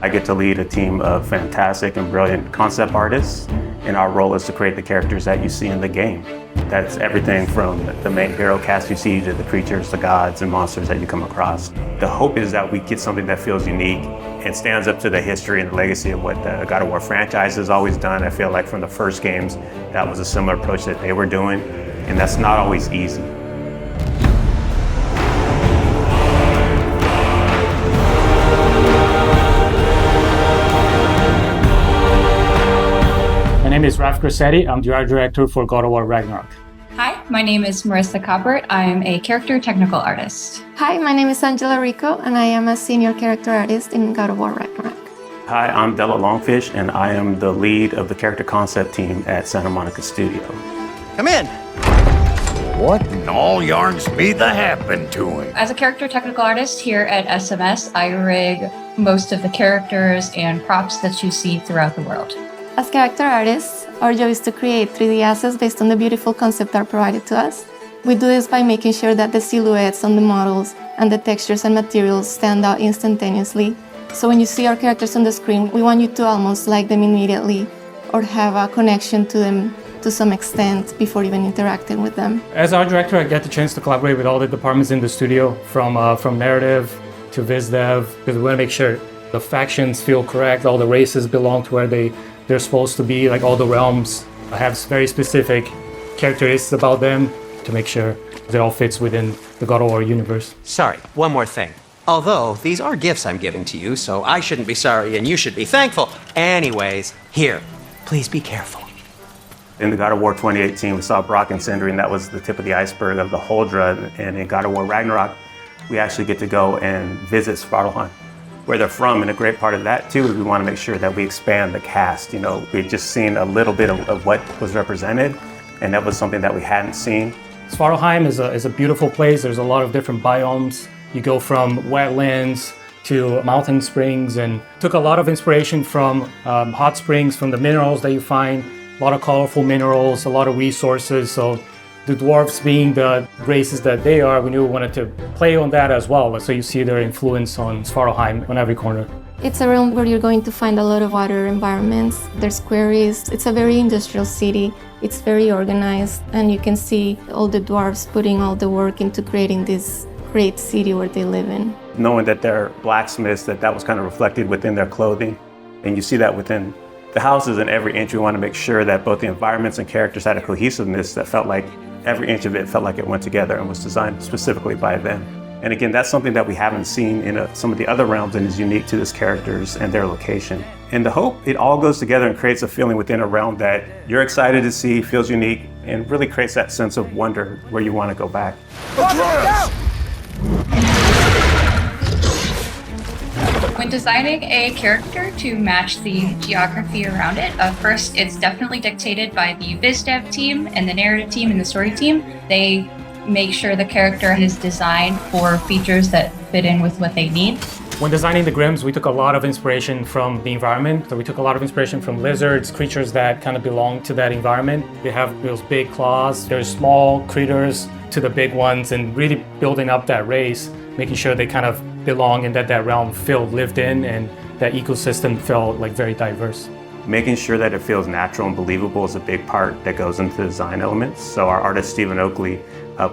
I get to lead a team of fantastic and brilliant concept artists, and our role is to create the characters that you see in the game. That's everything from the main hero cast you see to the creatures, the gods, and monsters that you come across. The hope is that we get something that feels unique and stands up to the history and the legacy of what the God of War franchise has always done. I feel like from the first games, that was a similar approach that they were doing, and that's not always easy. My name is Raf Grassetti. I'm the art director for God of War Ragnarok. Hi, my name is Marisa Kaupert. I'm a character technical artist. Hi, my name is Rico, and I am a senior character artist in God of War Ragnarok. Hi, I'm Dela Longfish, and I am the lead of the character concept team at Santa Monica Studio. Come in. What in all yarns be the happened to him? As a character technical artist here at SMS, I rig most of the characters and props that you see throughout the world. As character artists, our job is to create 3D assets based on the beautiful concept art provided to us. We do this by making sure that the silhouettes on the models and the textures and materials stand out instantaneously. So when you see our characters on the screen, we want you to almost like them immediately or have a connection to them to some extent before even interacting with them. As art director, I get the chance to collaborate with all the departments in the studio, from narrative to viz dev, because we want to make sure the factions feel correct, all the races belong to where they're supposed to be, like all the realms have very specific characteristics about them to make sure it all fits within the God of War universe. Sorry, one more thing. Although these are gifts I'm giving to you, so I shouldn't be sorry and you should be thankful. Anyways, here, please be careful. In the God of War 2018, we saw Brok and Sindri, and that was the tip of the iceberg of the Huldra. And in God of War Ragnarok, we actually get to go and visit Svartalfheim, where they're from. And a great part of that too is we want to make sure that we expand the cast. You know, we've just seen a little bit of what was represented, and that was something that we hadn't seen. Svartalfheim is a beautiful place. There's a lot of different biomes. You go from wetlands to mountain springs, and took a lot of inspiration from hot springs, from the minerals that you find, a lot of colorful minerals, a lot of resources. So the dwarves being the races that they are, we knew we wanted to play on that as well. So you see their influence on Svartalfheim on every corner. It's a realm where you're going to find a lot of water environments. There's quarries. It's a very industrial city. It's very organized, and you can see all the dwarves putting all the work into creating this great city where they live in. Knowing that they're blacksmiths, that was kind of reflected within their clothing. And you see that within the houses and every inch. We want to make sure that both the environments and characters had a cohesiveness that felt like every inch of it felt like it went together and was designed specifically by them. And again, that's something that we haven't seen in some of the other realms and is unique to these characters and their location. And the hope, it all goes together and creates a feeling within a realm that you're excited to see, feels unique, and really creates that sense of wonder where you want to go back. When designing a character to match the geography around it, first it's definitely dictated by the viz dev team and the narrative team and the story team. They make sure the character is designed for features that fit in with what they need. When designing the Grims, we took a lot of inspiration from the environment. So we took a lot of inspiration from lizards, creatures that kind of belong to that environment. They have those big claws. There's small critters to the big ones, and really building up that race, making sure they kind of belong and that realm felt lived in and that ecosystem felt like very diverse. Making sure that it feels natural and believable is a big part that goes into the design elements. So our artist, Stephen Oakley,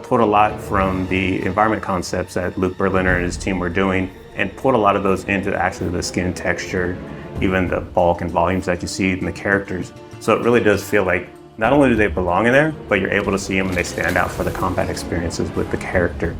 pulled a lot from the environment concepts that Luke Berliner and his team were doing and put a lot of those into actually the skin texture, even the bulk and volumes that you see in the characters. So it really does feel like not only do they belong in there, but you're able to see them and they stand out for the combat experiences with the character.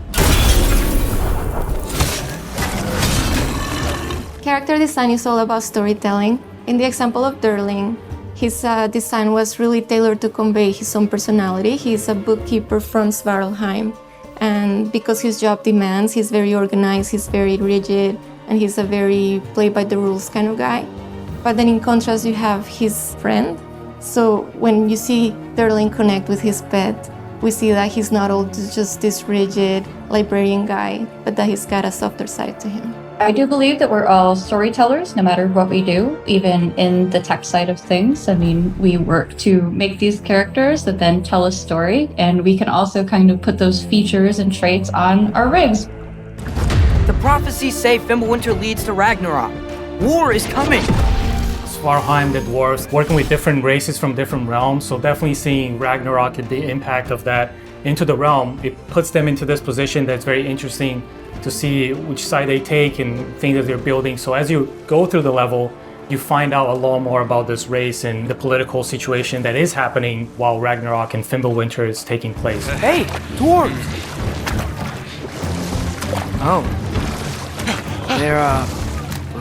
Character design is all about storytelling. In the example of Durling, his design was really tailored to convey his own personality. He's a bookkeeper from Svartalfheim, and because his job demands, he's very organized, he's very rigid, and he's a very play-by-the-rules kind of guy. But then in contrast, you have his friend. So when you see Durling connect with his pet, we see that he's not all just this rigid librarian guy, but that he's got a softer side to him. I do believe that we're all storytellers, no matter what we do, even in the tech side of things. I mean, we work to make these characters that then tell a story, and we can also kind of put those features and traits on our rigs. The prophecies say Fimbulwinter leads to Ragnarok. War is coming. Svartalfheim, the dwarves, working with different races from different realms, so definitely seeing Ragnarok and the impact of that into the realm, it puts them into this position that's very interesting to see which side they take and things that they're building. So as you go through the level, you find out a lot more about this race and the political situation that is happening while Ragnarok and Fimbulwinter is taking place. Hey, dwarves! Oh. They're,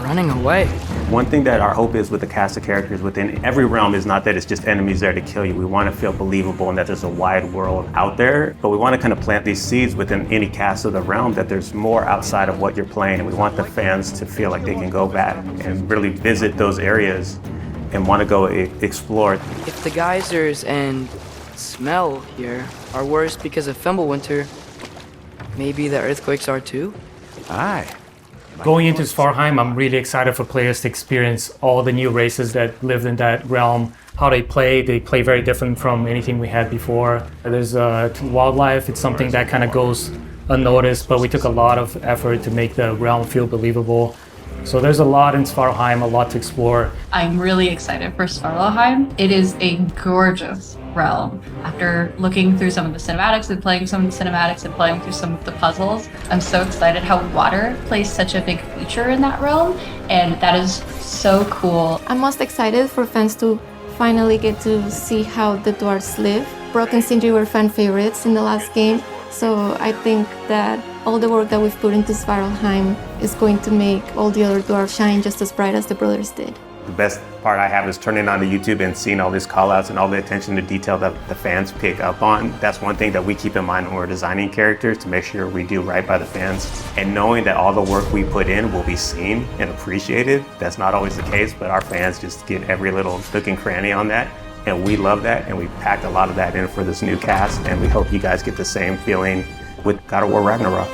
running away. One thing that our hope is with the cast of characters within every realm is not that it's just enemies there to kill you. We want to feel believable and that there's a wide world out there, but we want to kind of plant these seeds within any cast of the realm that there's more outside of what you're playing, and we want the fans to feel like they can go back and really visit those areas and want to go explore. If the geysers and smell here are worse because of Fimbulwinter, maybe the earthquakes are too? Aye. Going into Svartalfheim, I'm really excited for players to experience all the new races that lived in that realm, how they play very different from anything we had before. There's wildlife, it's something that kind of goes unnoticed, but we took a lot of effort to make the realm feel believable. So there's a lot in Svartalfheim, a lot to explore. I'm really excited for Svartalfheim. It is a gorgeous realm. After looking through some of the cinematics and playing some of the cinematics and playing through some of the puzzles, I'm so excited how water plays such a big feature in that realm, and that is so cool. I'm most excited for fans to finally get to see how the dwarves live. Brok and Sindri were fan favorites in the last game, so I think that all the work that we've put into Svartalfheim is going to make all the other dwarves shine just as bright as the brothers did. The best part I have is turning on to YouTube and seeing all these call-outs and all the attention to detail that the fans pick up on. That's one thing that we keep in mind when we're designing characters, to make sure we do right by the fans. And knowing that all the work we put in will be seen and appreciated, that's not always the case, but our fans just get every little nook and cranny on that. And we love that, and we packed a lot of that in for this new cast, and we hope you guys get the same feeling with God of War Ragnarok.